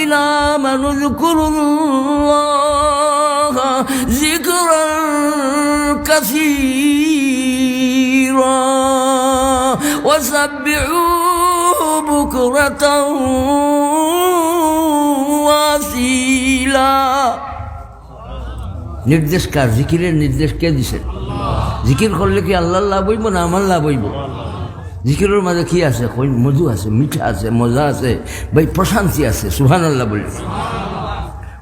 الذين آمنوا اذكروا الله ذكرا كثيرا وسبحوه بكرة وأصيلا নির্দেশ কার? জিকিরের নির্দেশ কে দিছে? জিকির করলে কি আল্লাহ লাভ হইব না আমার লাভ হইব? জিকিরের মাঝে কি আছে? মধু আছে, মিঠা আছে, মজা আছে, ভাই প্রশান্তি আছে। সুবহানাল্লাহ বলি।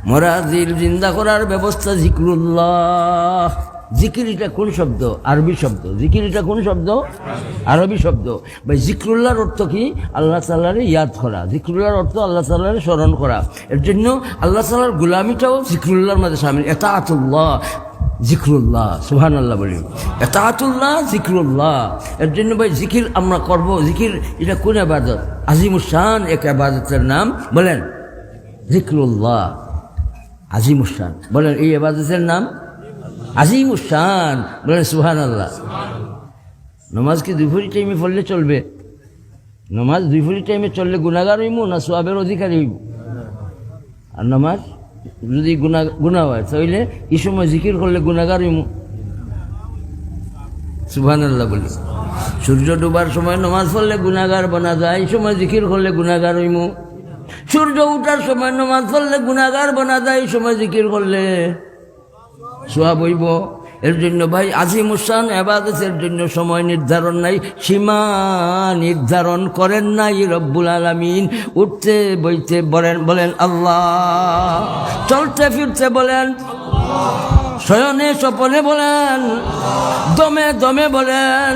মরা দিল জিন্দা করার ব্যবস্থা জিকরুল্লাহ। জিকির এটা কোন শব্দ? আরবি শব্দ। জিকির এটা কোন শব্দ? আরবি শব্দ। ভাই জিকরুল্লাহর অর্থ কি? আল্লাহ তাআলারে ইয়াদ করা। জিকরুল্লাহর অর্থ আল্লাহ তাআলারে স্মরণ করা। এর জন্য আল্লাহ তাআলার গোলামিটাও জিকরুল্লাহর মাঝে শামিল। ইতাআতুল্লাহ জিকরুল্লাহ। সুবহানাল্লাহ বলি। ইতাআতুল্লাহ জিকরুল্লাহ। এর জন্য ভাই জিকির আমরা করব। জিকির এটা কোন ইবাদত? আজিমুশ শান এক ইবাদতের নাম। বলেন জিকরুল্লাহ আজিমুশ শান। বলেন এই ইবাদতের নাম আজিমুশ শান। বলেন সুবহানাল্লাহ। নামাজ কি দুপুরি টাইমে পড়লে চলবে? নামাজ দুপুরি টাইমে চললে গুনাহগার হইব না সওয়াবের অধিকারী হইব? আর নামাজ যদি গুনাহ হয় তাহলে এই সময় জিকির করলে গুনাহগার হইব। সুবহানাল্লাহ বলি। সূর্য ডুবার সময় নামাজ পড়লে গুনাহগার বানা যায়, এই সময় জিকির করলে গুনাহগার হইব। সূর্য উঠার সময় নামাজ পড়লে গুনাহগার বানা যায়, এই সময় জিকির করলে সওয়াব হইব। এর জন্য ভাই আজিমুশ শান ইবাদতের জন্য সময় নির্ধারণ নাই, সীমা নির্ধারণ করেন নাই রব্বুল আলামিন। উঠতে বইতে বলেন আল্লাহ, চলতে ফিরতে বলেন শয়নে স্বপনে বলেন, দমে দমে বলেন,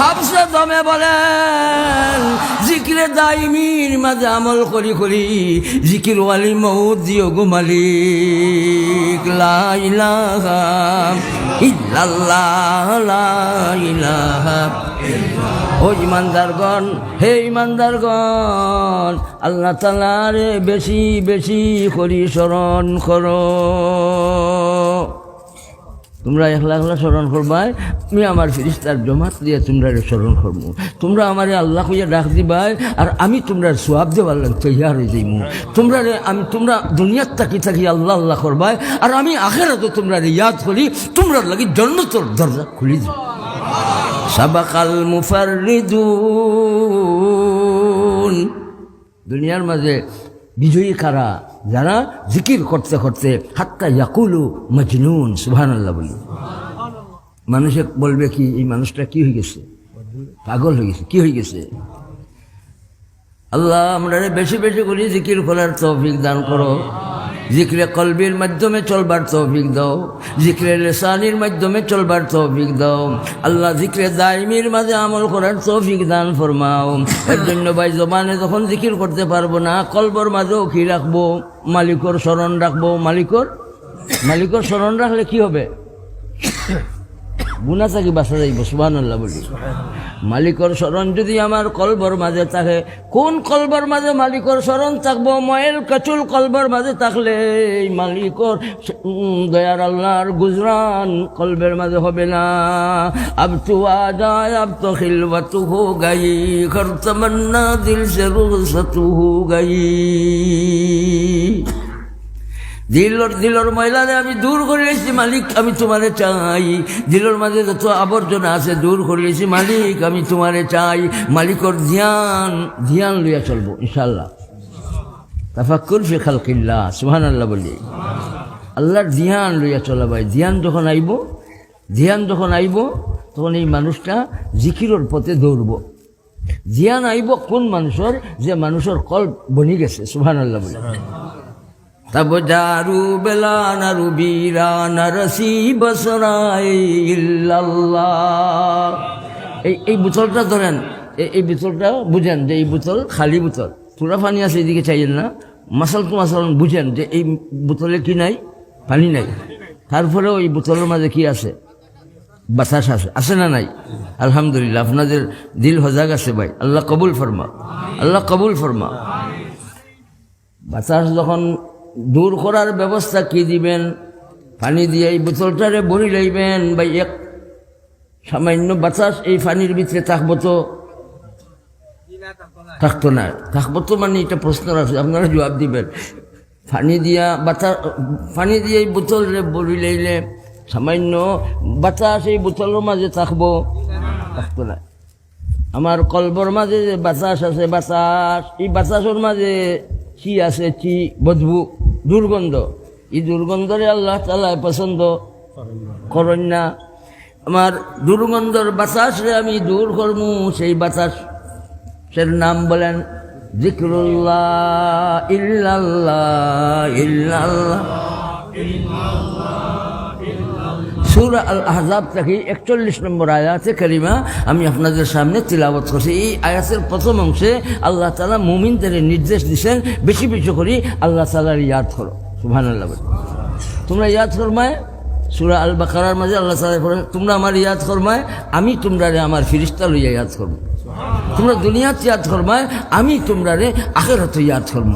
হাফসে দমে বলেন। জিকিরে দাইমির মাঝে আমল করি করি জিকির ওয়ালি মউত দিও গো মালিক। লা ইলাহা ইল্লাল্লাহ লা ইলাহা। ও ইমানদারগণ, হে ইমানদারগণ, আল্লাহ তাআলারে বেশি বেশি করি স্মরণ করো। তোমরা একলা একলা স্মরণ করবাই, আমি আমার ফেরেশতার জমাত দিয়ে তোমরা স্মরণ করবো। তোমরা আমারে আল্লাহ কইয়া ডাক দিবাই, আর আমি তোমরা সওয়াব দেওয়ার লাগে তৈয়ার হয়ে যাইমু। তোমরা দুনিয়ার থাকি আল্লাহ আল্লাহ করবাই, আর আমি আখিরাতে তোমরা ইয়াদ করি, তোমরা লাগি জান্নাতের দরজা খুলি দিব। সাবাকাল মুফাররিদুন। দুনিয়ার মাঝে বিজয়ী কারা? যারা জিকির করতে করতে হাত্তা ইয়াকুলু মজনুন। সুবহানাল্লাহ বলি। মানুষে বলবে কি এই মানুষটা কি হয়ে গেছে? পাগল হয়ে গেছে। কি হয়ে গেছে? আল্লাহ আমরা বেশি বেশি করে জিকির করার তৌফিক দান করো। জিকরে কলবির মাধ্যমে চলবার তৌফিক দাও, জিকরে লিসানির মাধ্যমে চলবার তৌফিক দাও। আল্লাহ জিকরে দাইমির মাঝে আমল করার তৌফিক দান ফরমাও। এর জন্য ভাই জবানে যখন জিকির করতে পারবো না, কলবর মাঝেও কি রাখবো? মালিকর স্মরণ রাখবো। মালিকর স্মরণ রাখলে কি হবে? গুনাহ থেকে বাঁচা যাইব। সুবহানাল্লাহ বলি। মালিকর স্মরণ যদি আমার কলবর মাঝে থাকে, কোন কলবর মাঝে মালিকর স্মরণ থাকবো? ময়েল কাচুল কলবর মাঝে থাকলে মালিকর দয়ার আল্লাহর গুজরান কলবের মাঝে হবে না। আব তু আজায় আব তো খিলওয়াতু হো গাই, হর তমন্না দিল সে রুখসাতু হো গাই। দিলর ময়লারে আমি দূর করে এসেছি মালিক, আমি তোমারে চাই। দিলর মাঝে যত আবর্জনা আছে দূর করে এসেছি মালিক, আমি তোমারে চাই। মালিকর ধ্যান লইয়া চলবো ইনশাআল্লাহ। তাফাক্কুর ফি খালকিল্লাহ। সুবহানাল্লাহ বলি। আল্লাহর ধ্যান লইয়া চলা ভাই। ধ্যান যখন আইব তখন এই মানুষটা জিকিরের পথে দৌড়ব। ধ্যান আইব কোন মানুষের? যে মানুষের কল্ব বনি গেছে। সুবহানাল্লাহ বলি। তব দারু বেলানা রুবিরানা রসি বসরাই ইল্লাল্লাহ। এই বোতলটা ধরেন, এই বোতলটা বুঝেন যে এই বোতল খালি বোতল, পুরা পানি আছে এদিকে চাইলেন না। মাসাল বুঝেন যে এই বোতলে কি নাই? পানি নাই। তারপরেও এই বোতলের মাঝে কি আছে? বাতাস আছে। আছে না নাই? আলহামদুলিল্লাহ। আপনাদের দিল হজাগ আছে ভাই। আল্লাহ কবুল ফরমা, আল্লাহ কবুল ফরমা। বাতাস যখন দূর করার ব্যবস্থা কি দিবেন? পানি দিয়ে এই বোতলটারে ভরি লইবেন ভাই। এক সামান্য বাতাস এই পানির ভিতরে থাকবো তো? থাকতো না। থাকবো তো মানে এটা প্রশ্ন আছে, আপনারা জবাব দিবেন। পানি দিয়ে এই বোতলে বড়ি লইলে সামান্য বাতাস এই বোতলের মাঝে থাকবো না। আমার কলবর মাঝে যে বাতাস আছে, বাতাস এই বাতাসের মাঝে কি আছে, কি বদবু, দুর্গন্ধ। এই দুর্গন্ধরে আল্লাহ তাআলা পছন্দ করেন না। আমার দুর্গন্ধর বাতাসরে আমি দূর করবো, সেই বাতাসের নাম বলেন যিকরুল্লাহ, ইল্লাল্লাহ, ইল্লাল্লাহ। সূরা আল আহজাব থেকে 41 নম্বর আয়াতে কারিমা আমি আপনাদের সামনে তিলাওয়াত করছি। এই আয়াতের প্রথম অংশে আল্লাহ তাআলা মুমিনদের নির্দেশ দিয়েছেন, বেশি বেশি করে আল্লাহ তাআলার ইয়াদ করো। সুবহানাল্লাহ। তোমরা ইয়াদ ফরমায় সূরা আল বাকারার মাঝে আল্লাহ তাআলা বলেন, তোমরা আমার ইয়াদ ফরমায়, আমি তোমরারে আমার ফেরেশতা লইয়া ইয়াদ করব। তোমরা দুনিয়াত ইয়াদ ফরমায়, আমি তোমরারে আখিরাতে ইয়াদ করব।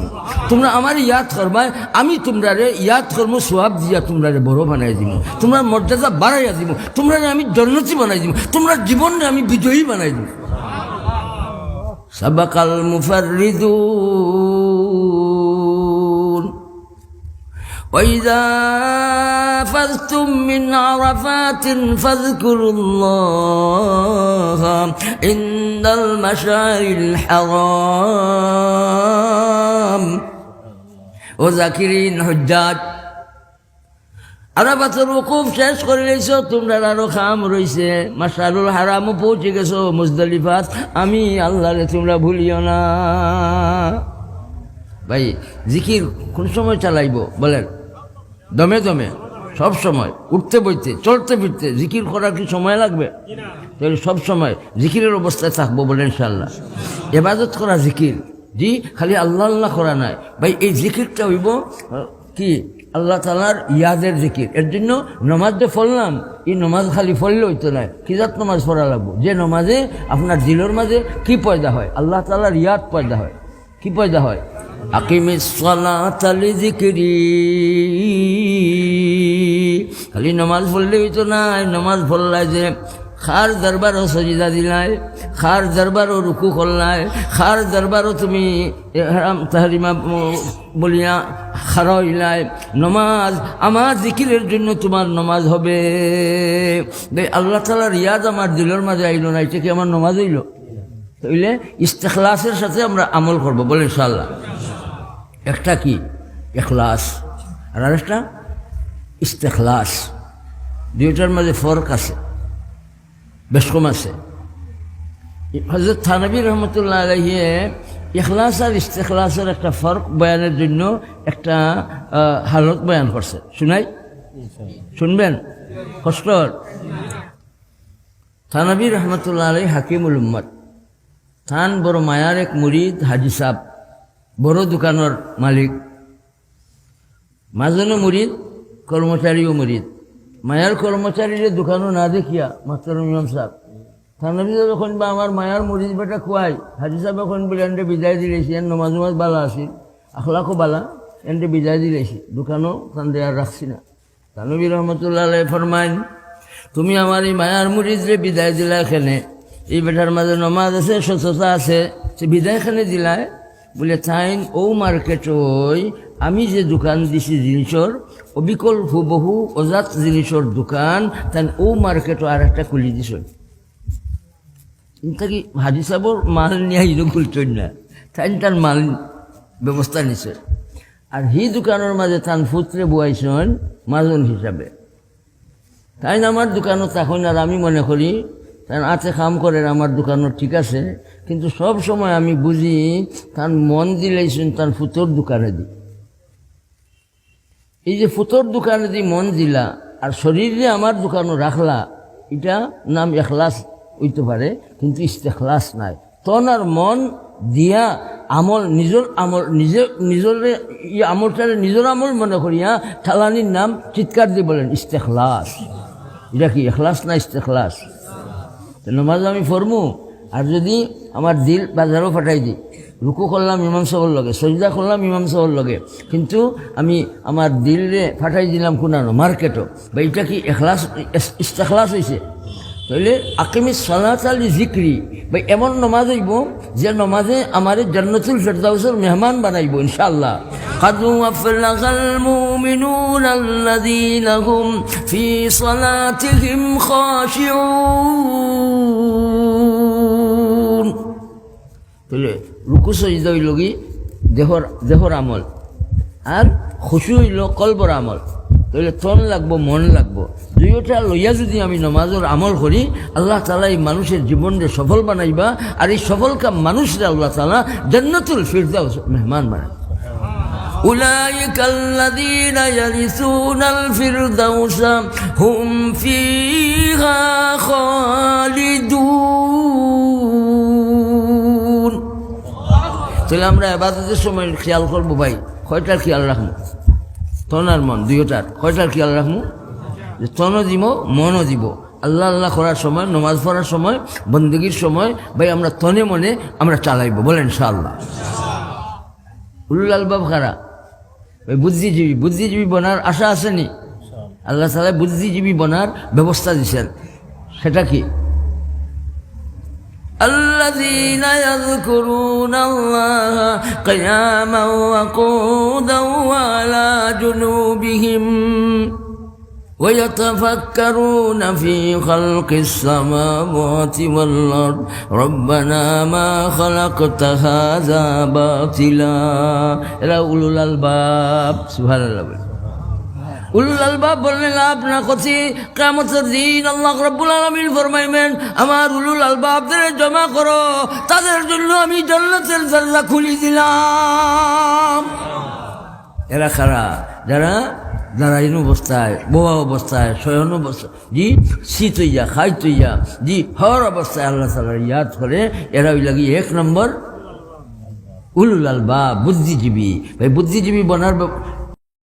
তোমরা আমার ইয়াদ ফরমায়, আমি তোমরারে ইয়াদ করব, সওয়াব দিয়া তোমরারে বড় বানাই দিব, তোমরা মর্যাদা বাড়াইয়া দিব, তোমরারে আমি জান্নাতি বানাই দিব, তোমরা জীবনে আমি বিজয়ী বানাই দিব। সাবাকাল মুফাররিদুন وإذا أفضتم من عرفات فاذكروا الله عند المشعر الحرام وذاكرين حجاج। আরাফাতের ওকুফ শেষ করে লইছ, তোমরা আরো খাম রইছে, মাশআরুল হারামও পৌঁছে গেছো, মুজদালিফাত। আমি আল্লাহরে তোমরা ভুলিও না। ভাই জিকির কোন সময় চালাইব বলেন? দমে দমে, সব সময়, উঠতে বইতে, চলতে ফিরতে। জিকির করার কি সময় লাগবে? তাহলে সব সময় জিকিরের অবস্থায় থাকবো বলেন ইনশাআল্লাহ। ইবাদত করা জিকির, জি, খালি আল্লাহ আল্লাহ করা নাই ভাই। এই জিকিরটা হইব কি? আল্লাহ তাআলার ইয়াদের জিকির। এর জন্য নমাজ যে পড়লাম, এই নমাজ খালি পড়লে হইতো না, কি জাত নমাজ পড়া লাগবো? যে নমাজে আপনার দিলের মাঝে কি পয়দা হয়? আল্লাহ তাআলার ইয়াদ পয়দা হয়। কি পয়দা হয়? আকিমিস সালাতা লিযিকরি। খালি নমাজ পড়লে হইতো না, নমাজ পড়লাই যে খার দরবারও সজিদা দিলাই, খার দরবারও রুকু করলাই, খার দরবারও তুমি ইহরাম তাহরিমা বলিয়া খাড়া হইলাই। নমাজ আমার জিকিরের জন্য তোমার নমাজ হবে। আল্লাহ তাআলার ইয়াদ আমার দিলের মাঝে আইলো না, এটা কি আমার নমাজ হইল? তাইলে ইস্তেখলাসের সাথে আমরা আমল করবো বলে ইনশাআল্লাহ। একটা কি ইখলাস, আর আরেকটা ইস্তেখলাস। দুইটার মাঝে ফরক আছে, বেশ কম আছে। হযরত থানবী রহমতুল্লাহ আলাইহি ইখলাস আর ইস্তেখলাসের একটা ফরক বয়ানের জন্য একটা হালত বয়ান করছে। শুনাই? শুনবেন? কষ্ট। থানবী রহমতুল্লাহ আলাইহি হাকিমুল উম্মত, থান বড় মায়ার এক মুরিদ হাজি সাহ, বড় দোকানের মালিক, মাজনও মুরিদ, কর্মচারীও মুরিদ। মায়ার কর্মচারীরে দোকানও না দেখিয়া মাস্টার ইমাম সাহেব থানবী যখন বা আমার মায়ার মুরিদ বেটা খুয়াই, হাজি সাহেব এখন বলে এনটে বিদায় দিলেছি, এর নমাজ নমাজ বালা আসিল, আখলাকও বালা, এনটে বিদায় দিলেছি, দোকানও কান্দে আর রাখছি না। থানবী রহমতুল্লাহ আলাইহি ফরমাইন, তুমি আমার এই মায়ার মুরিদরে বিদায় দিলা এখানে, এই বেটার মাঝে নমাজ আছে, স্বচ্ছতা আছে, সে বিদায় এখানে দিলায় বলে তাইন ও মার্কেট ওই আমি যে দোকান দিছি জিনিসর অবিকল হুবহু অজাত জিনিসর দোকান, তাই ও মার্কেটও আর একটা খুলি দিছ। কি হাজি সাহেবর মাল নিয়ে হিরো খুলছেন না, তাই তার মাল ব্যবস্থা নিছে। আর হি দোকানের মাঝে তান ফুতরে বুয়াইছেন মাজন হিসাবে। তাই আমার দোকানত তখন আর আমি মনে করি তার আছে কাম করেন আমার দোকানত, ঠিক আছে, কিন্তু সব সময় আমি বুঝি তার মন দিলেছেন তার ফুতোর দোকানে দি। এই যে ফুতোর দোকানে দি মন দিলা আর শরীরে আমার দোকানও রাখলা, এটা নাম এখলাস হইতে পারে, কিন্তু ইস্তেখলাস নাই। তনার মন দিয়া আমল, নিজের আমল, নিজের আমলটারে নিজের আমল মনে করিয়া ঠালানির নাম চিৎকার দিয়ে বলেন ইস্তেখলাস। এটা কি এখলাস না ইস্তেখলাস? নমাজ আমি ফরমু, আর যদি আমার দিল বাজারও ফাটাই দিই, রুকু করলাম ইমাম সাহেবের লগে, সজদা করলাম ইমাম সাহেবের লগে, কিন্তু আমি আমার দিলে ফাটাই দিলাম কোনানো মার্কেটও, বা এটা কি এখলাস ইস্তেখলাস হয়েছে? তাহলে আকিমিস সালাতা লিযিকরি, ভাই এমন নমাজ হইব যে নমাজে আমার জান্নাতুল ফেরদাউসের মেহমান বানাইব ইনশাআল্লাহ। قد أفلح المؤمنون الذين هم في صلاتهم خاشعون তাহলে রুকু সজদা হইল কি দেহর আমল আর খুশু হইল কলবর আমল তাহলে তন লাগবো মন লাগবো দুইটা লইয়া যদি আমি নমাজের আমল করি আল্লাহ তাআলা এই মানুষের জীবনকে সফল বানাইবা আর এই সফল কাম মানুষরা আল্লাহ তাআলা জান্নাতুল ফিরদাউস মেহমান বানায় أولئك الذين يرثون الفردوس هم فيها خالدون তাহলে আমরা ইবাদতের সময় খেয়াল করবো ভাই কয়টার খেয়াল রাখবো তন আর মন দুইটার কয়টার খেয়াল রাখবো যে তনও দিব মনও দিব আল্লাহ আল্লাহ করার সময় নমাজ পড়ার সময় বন্দেগীর সময় ভাই আমরা তনে মনে আমরা চালাইব বলেন ইনশাআল্লাহ উলুল আলবাব কারা ওই বুদ্ধিজীবী বনার আশা আসেনি আল্লাহ তাআলা বুদ্ধিজীবী বনার ব্যবস্থা দিয়েছেন সেটা কি الذين يذكرون الله قياما وقعودا وعلى جنوبهم ويتفكرون في خلق السماوات والأرض ربنا ما خلقت هذا باطلا إلى أولو الألباب سبحان الله উলুল আলবাব বললেন লাভ না করছি কিয়ামতের দিন আল্লাহ রাব্বুল আলামিন ফরমাইবেন আমার উলুল আলবাবদের জমা করো তাদের জন্য আমি জান্নাতের দরজা খুলে দিলাম এরা কারা যারা দাঁড়াইন অবস্থায় বোয়া অবস্থায় শয়ন অবস্থায় জি শীত হইয়া খাইত হইয়া জি হর অবস্থায় আল্লাহ তাআলার ইয়াদ করে এরা ওই লাগি এক নম্বর উলুল আলবাব বুদ্ধিজীবী ভাই বুদ্ধিজীবী বনার